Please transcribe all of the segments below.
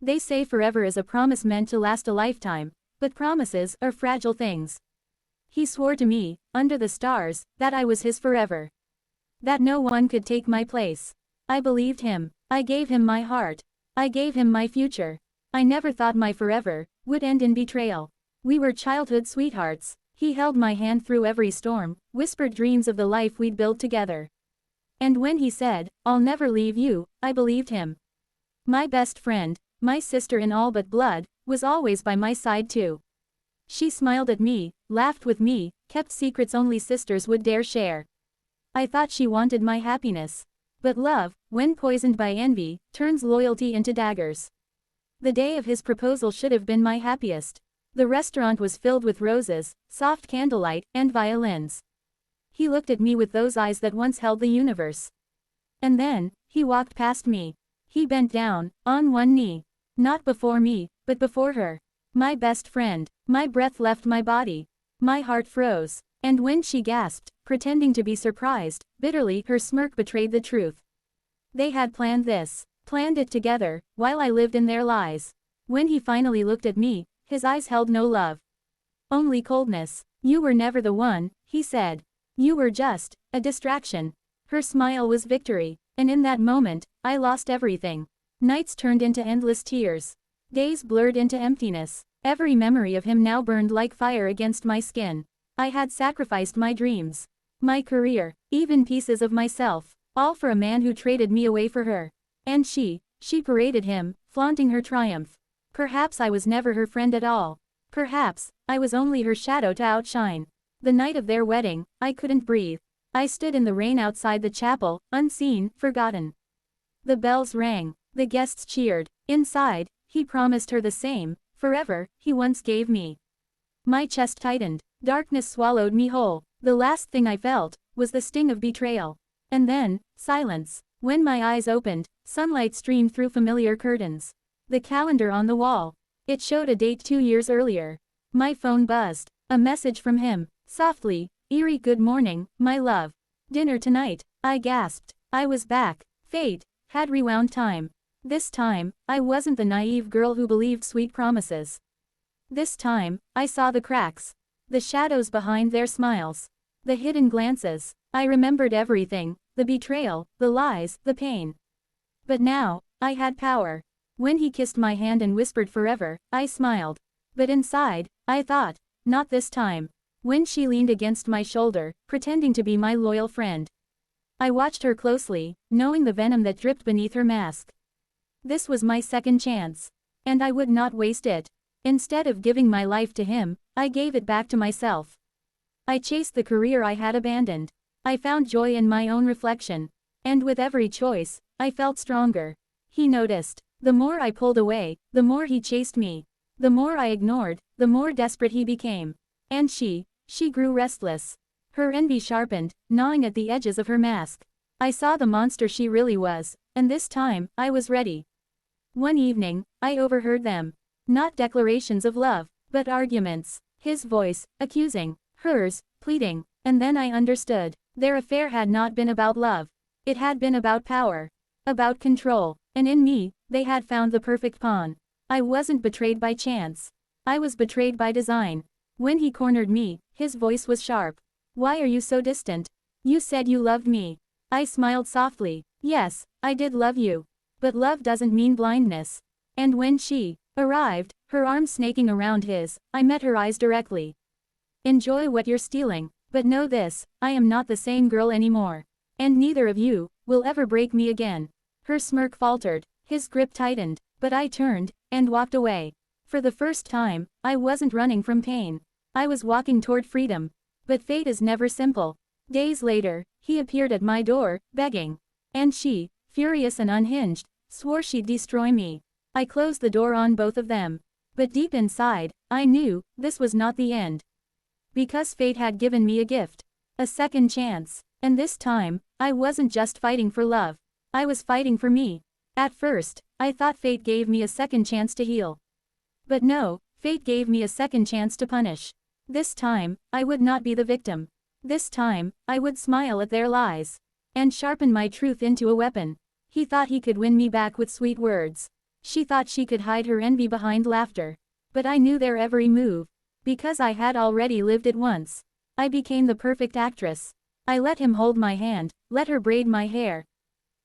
They say forever is a promise meant to last a lifetime, but promises are fragile things. He swore to me, under the stars, that I was his forever. That no one could take my place. I believed him. I gave him my heart. I gave him my future. I never thought my forever would end in betrayal. We were childhood sweethearts. He held my hand through every storm, whispered dreams of the life we'd build together. And when he said, "I'll never leave you," I believed him. My best friend, my sister in all but blood, was always by my side too. She smiled at me, laughed with me, kept secrets only sisters would dare share. I thought she wanted my happiness. But love, when poisoned by envy, turns loyalty into daggers. The day of his proposal should have been my happiest. The restaurant was filled with roses, soft candlelight, and violins. He looked at me with those eyes that once held the universe. And then, he walked past me. He bent down, on one knee. Not before me, but before her. My best friend. My breath left my body. My heart froze. And when she gasped, pretending to be surprised, bitterly her smirk betrayed the truth. They had planned this. Planned it together, while I lived in their lies. When he finally looked at me, his eyes held no love. Only coldness. "You were never the one," he said. "You were just a distraction." Her smile was victory. And in that moment, I lost everything. Nights turned into endless tears. Days blurred into emptiness. Every memory of him now burned like fire against my skin. I had sacrificed my dreams, my career, even pieces of myself, all for a man who traded me away for her. And she paraded him, flaunting her triumph. Perhaps I was never her friend at all. Perhaps I was only her shadow to outshine. The night of their wedding, I couldn't breathe. I stood in the rain outside the chapel, unseen, forgotten. The bells rang. The guests cheered. Inside, he promised her the same, forever, he once gave me. My chest tightened. Darkness swallowed me whole. The last thing I felt was the sting of betrayal. And then, silence. When my eyes opened, sunlight streamed through familiar curtains. The calendar on the wall. It showed a date 2 years earlier. My phone buzzed. A message from him. Softly, eerie, "Good morning, my love. Dinner tonight." I gasped. I was back. Fate had rewound time. This time, I wasn't the naive girl who believed sweet promises. This time, I saw the cracks. The shadows behind their smiles. The hidden glances. I remembered everything. The betrayal, the lies, the pain. But now, I had power. When he kissed my hand and whispered forever, I smiled. But inside, I thought, not this time. When she leaned against my shoulder, pretending to be my loyal friend, I watched her closely, knowing the venom that dripped beneath her mask. This was my second chance. And I would not waste it. Instead of giving my life to him, I gave it back to myself. I chased the career I had abandoned. I found joy in my own reflection. And with every choice, I felt stronger. He noticed. The more I pulled away, the more he chased me. The more I ignored, the more desperate he became. And she grew restless. Her envy sharpened, gnawing at the edges of her mask. I saw the monster she really was, and this time, I was ready. One evening, I overheard them. Not declarations of love, but arguments. His voice, accusing. Hers, pleading. And then I understood. Their affair had not been about love. It had been about power. About control. And in me, they had found the perfect pawn. I wasn't betrayed by chance. I was betrayed by design. When he cornered me, his voice was sharp. "Why are you so distant? You said you loved me." I smiled softly. Yes, I did love you. But love doesn't mean blindness. And when she arrived, her arms snaking around his, I met her eyes directly. "Enjoy what you're stealing, but know this, I am not the same girl anymore. And neither of you will ever break me again." Her smirk faltered, his grip tightened, but I turned and walked away. For the first time, I wasn't running from pain. I was walking toward freedom. But fate is never simple. Days later, he appeared at my door, begging. And she, furious and unhinged, swore she'd destroy me. I closed the door on both of them. But deep inside, I knew this was not the end. Because fate had given me a gift. A second chance. And this time, I wasn't just fighting for love. I was fighting for me. At first, I thought fate gave me a second chance to heal. But no, fate gave me a second chance to punish. This time, I would not be the victim. This time, I would smile at their lies. And sharpen my truth into a weapon. He thought he could win me back with sweet words. She thought she could hide her envy behind laughter. But I knew their every move. Because I had already lived it once. I became the perfect actress. I let him hold my hand, let her braid my hair,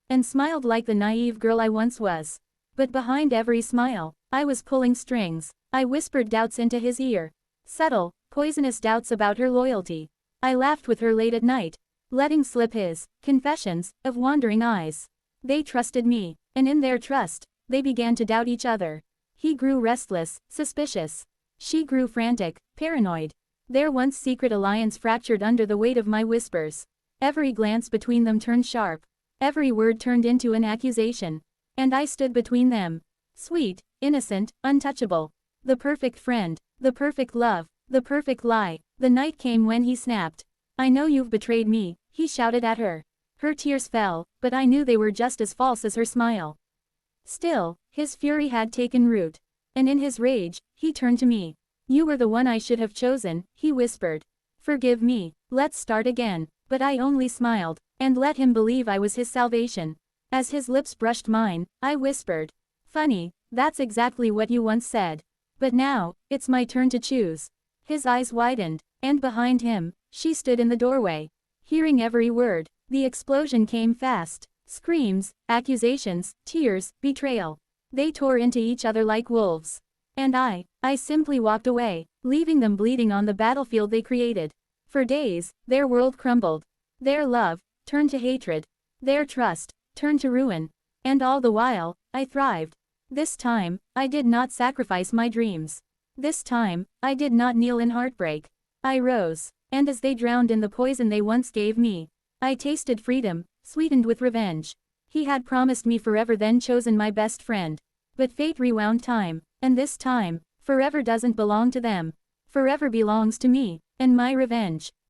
and smiled like the naive girl I once was. But behind every smile, I was pulling strings. I whispered doubts into his ear. Subtle, poisonous doubts about her loyalty. I laughed with her late at night, letting slip his confessions of wandering eyes. They trusted me, and in their trust, they began to doubt each other. He grew restless, suspicious. She grew frantic, paranoid. Their once secret alliance fractured under the weight of my whispers. Every glance between them turned sharp. Every word turned into an accusation. And I stood between them. Sweet, innocent, untouchable. The perfect friend, the perfect love, the perfect lie. The night came when he snapped. I know you've betrayed me, he shouted at her. Her tears fell, but I knew they were just as false as her smile. Still, his fury had taken root. And in his rage, he turned to me. You were the one I should have chosen, he whispered. Forgive me, let's start again. But I only smiled, and let him believe I was his salvation. As his lips brushed mine, I whispered. Funny, that's exactly what you once said. But now, it's my turn to choose. His eyes widened, and behind him, she stood in the doorway. Hearing every word, the explosion came fast. Screams, accusations, tears, betrayal. They tore into each other like wolves. And I simply walked away, leaving them bleeding on the battlefield they created. For days, their world crumbled. Their love turned to hatred. Their trust turned to ruin. And all the while, I thrived. This time, I did not sacrifice my dreams. This time, I did not kneel in heartbreak. I rose, and as they drowned in the poison they once gave me, I tasted freedom, sweetened with revenge. He had promised me forever, then chosen my best friend. But fate rewound time, and this time, forever doesn't belong to them. Forever belongs to me, and my revenge.